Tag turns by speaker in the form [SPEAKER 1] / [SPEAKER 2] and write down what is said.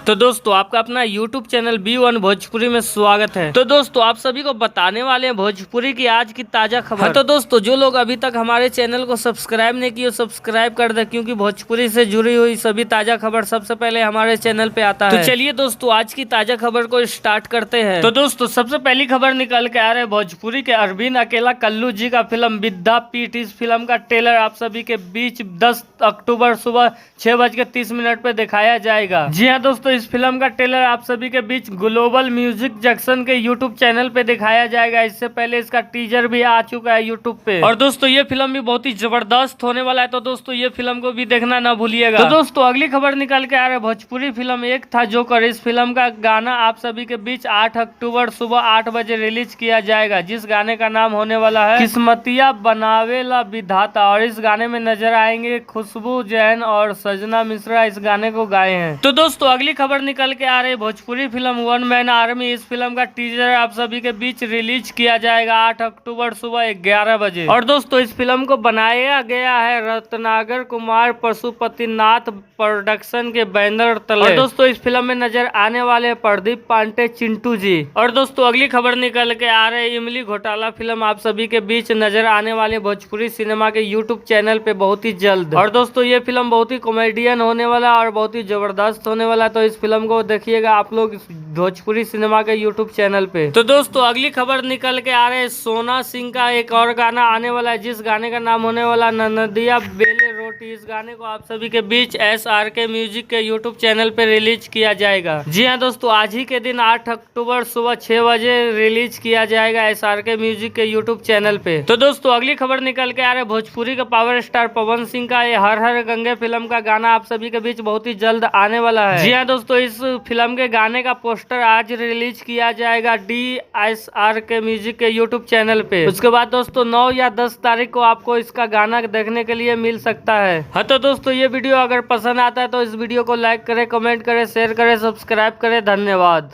[SPEAKER 1] तो दोस्तों आपका अपना YouTube चैनल B1 भोजपुरी में स्वागत है। तो दोस्तों आप सभी को बताने वाले हैं भोजपुरी की आज की ताजा खबर। तो दोस्तों जो लोग अभी तक हमारे चैनल को सब्सक्राइब नहीं किए सब्सक्राइब कर दे, क्योंकि भोजपुरी से जुड़ी हुई सभी ताजा खबर सबसे पहले हमारे चैनल पे आता है। तो चलिए दोस्तों आज की ताजा खबर को स्टार्ट करते हैं। तो दोस्तों सबसे पहली खबर निकल के आ रहे हैं भोजपुरी के अरविंद अकेला कल्लू जी का फिल्म विद्यापीठ। इस फिल्म का ट्रेलर आप सभी के बीच 10 अक्टूबर सुबह 6:30 पे दिखाया जाएगा। जी हाँ दोस्तों, इस फिल्म का ट्रेलर आप सभी के बीच ग्लोबल म्यूजिक जंक्शन के यूट्यूब चैनल पे दिखाया जाएगा। इससे पहले इसका टीजर भी आ चुका है यूट्यूब पे। और दोस्तों ये फिल्म भी बहुत ही जबरदस्त होने वाला है, तो दोस्तों ये फिल्म को भी देखना ना भूलिएगा। तो दोस्तों अगली खबर निकल के आ रहा है भोजपुरी फिल्म एक था जोकर। इस फिल्म का गाना आप सभी के बीच 8 अक्टूबर सुबह 8 बजे रिलीज किया जाएगा, जिस गाने का नाम होने वाला है किस्मतिया बनावेला विधाता। और इस गाने में नजर आएंगे खुशबू जैन और सजना मिश्रा इस गाने को गाए हैं। तो दोस्तों अगली खबर निकल के आ रही Bhojpuri film one man army. इस फिल्म का टीजर आप सभी के बीच रिलीज किया जाएगा 8 अक्टूबर सुबह 11 बजे। और दोस्तों इस फिल्म को बनाया गया है रत्नागर कुमार पशुपतिनाथ प्रोडक्शन के बैनर तले। और दोस्तों इस फिल्म में नजर आने वाले प्रदीप पांडे चिंटू जी। और दोस्तों अगली खबर निकल के आ रही इमली घोटाला फिल्म आप सभी के बीच नजर आने वाले भोजपुरी सिनेमा के यूट्यूब चैनल पे बहुत ही जल्द। और दोस्तों ये फिल्म बहुत ही कॉमेडियन होने वाला और बहुत ही जबरदस्त होने वाला, तो इस फिल्म को देखिएगा आप लोग भोजपुरी सिनेमा के यूट्यूब चैनल पे। तो दोस्तों अगली खबर निकल के आ रहे हैं सोना सिंह का एक और गाना आने वाला है, जिस गाने का नाम होने वाला ननदिया बेले रोटी। इस गाने को आप सभी के बीच SRK म्यूजिक के यूट्यूब चैनल पे रिलीज किया जाएगा। जी हाँ दोस्तों आज ही के दिन 8 अक्टूबर सुबह 6 बजे रिलीज किया जाएगा SRK म्यूजिक के यूट्यूब चैनल पे। तो दोस्तों अगली खबर निकल के आ रहे भोजपुरी का पावर स्टार पवन सिंह का ये हर हर गंगे फिल्म का गाना आप सभी के बीच बहुत ही जल्द आने वाला है। जी हाँ दोस्तों इस फिल्म के गाने का पोस्टर आज रिलीज किया जाएगा SRK म्यूजिक के यूट्यूब चैनल पे। उसके बाद दोस्तों 9 या 10 तारीख को आपको इसका गाना देखने के लिए मिल सकता है। हाँ तो दोस्तों ये वीडियो अगर पसंद आता है तो इस वीडियो को लाइक करें, कमेंट करें, शेयर करें, सब्सक्राइब करें। धन्यवाद।